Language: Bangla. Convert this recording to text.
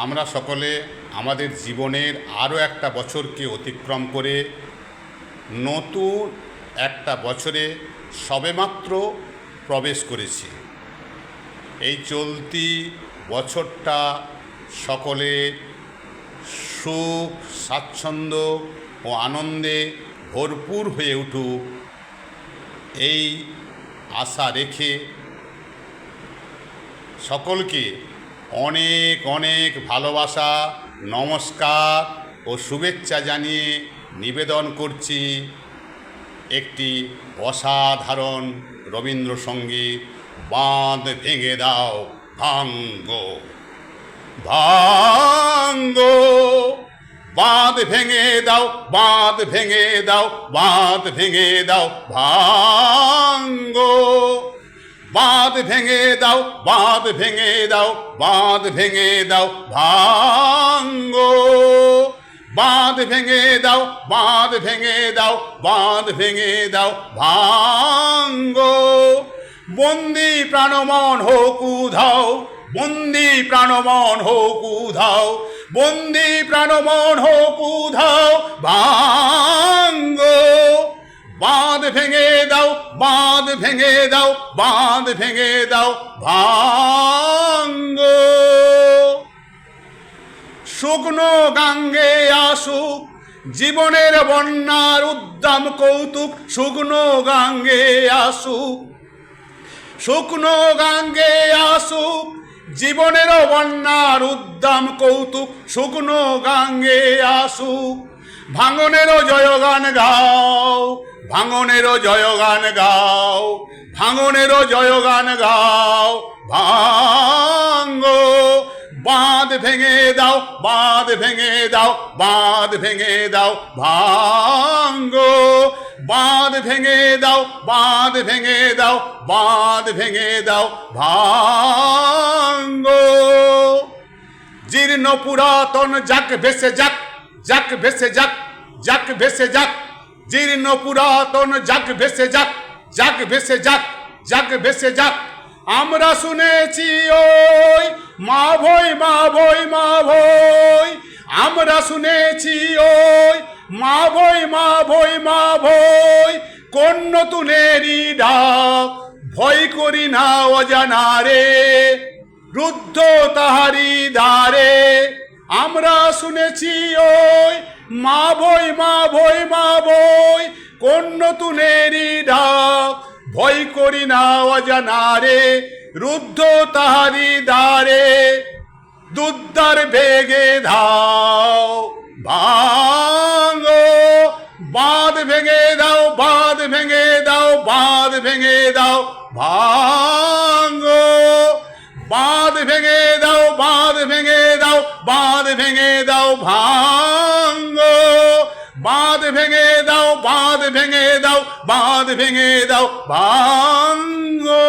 আমরা সকলে আমাদের জীবনের আরও একটা বছরকে অতিক্রম করে নতুন একটা বছরে সবেমাত্র প্রবেশ করেছি। এই চলতি বছরটা সকলের সুখ, স্বাচ্ছন্দ্য ও আনন্দে ভরপুর হয়ে উঠুক, এই আশা রেখে সকলকে অনেক অনেক ভালোবাসা, নমস্কার ও শুভেচ্ছা জানিয়ে নিবেদন করছি একটি অসাধারণ রবীন্দ্রসঙ্গীত, বাঁধ ভেঙে দাও ভাঙ্গো ভাঙ্গো, বাঁধ ভেঙে দাও, বাঁধ ভেঙে দাও, বাঁধ ভেঙে দাও ভাঙ্গো, বাঁধ ভেঙে দাও, বাঁধ ভেঙে দাও, বাঁধ ভেঙে দাও ভাঙ্গো, বাঁধ ভেঙে দাও, বাঁধ ভেঙে দাও, বাঁধ ভেঙে দাও ভাঙ্গো। বন্দি প্রাণমন হোক উধাও, বন্দি প্রাণমন হোক উধাও, বন্দি প্রাণমন হোক উধাও ভাঙ্গো, বাঁধ ভেঙে দাও, বাঁধ ভেঙে দাও, বাঁধ ভেঙে দাও ভাঙ্গো। শুকনো গাঙ্গে আসুক জীবনের বন্যার উদ্দাম কৌতুক, শুকনো গাঙ্গে আসুক, শুকনো গাঙ্গে আসুক জীবনের বন্যার উদ্দাম কৌতুক, শুকনো গাঙ্গে আসুক। ভাঙনেরও জয়গান গাও, ভাঙনেরও জয়গান গাও, ভাঙনেরও জয়গান গাও ভাঙ্গো, বাঁধ ভেঙে দাও, বাঁধ ভেঙে দাও, বাঁধ ভেঙে দাও ভাঙ্গো, বাঁধ ভেঙে দাও, বাঁধ ভেঙে দাও, বাঁধ ভেঙে দাও ভাঙ্গো। জীর্ণ পুরাতন যাক ভেসে যাক, যাক ভেসে যাক, যাক ভেসে যাক, জীর্ণ পুরাতন যাক ভেসে যাক, যাক ভেসে যাক, যাক ভেসে যাক। আমরা শুনেছি ওই মা ভই, মা ভই, মা ভই, আমরা শুনেছি ওই মা ভই, মা ভই, মা ভই, কোন নতুনেরই ডাক, ভয় করি না অজানারে, রুদ্ধ তাহারি দ্বারে। আমরা শুনেছি ওই মা ভই, মা ভই, মা ভই, কোন নতুনেরই ডাক, ভয় করি না অজানারে, রুদ্ধ তাহারি দ্বারে। দুদ্দার বেগে ধাও ভাঙ্গো, বাঁধ ভেঙে দাও, বাঁধ ভেঙে দাও, বাঁধ ভেঙে দাও ভাঙ্গো, বাঁধ ভেঙে দাও, বাঁধ ভেঙে দাও, বাঁধ ভেঙে দাও ভাঙ্গো, বাঁধ ভেঙে দাও, বাঁধ ভেঙে দাও, বাঁধ ভেঙে দাও ভাঙ্গো।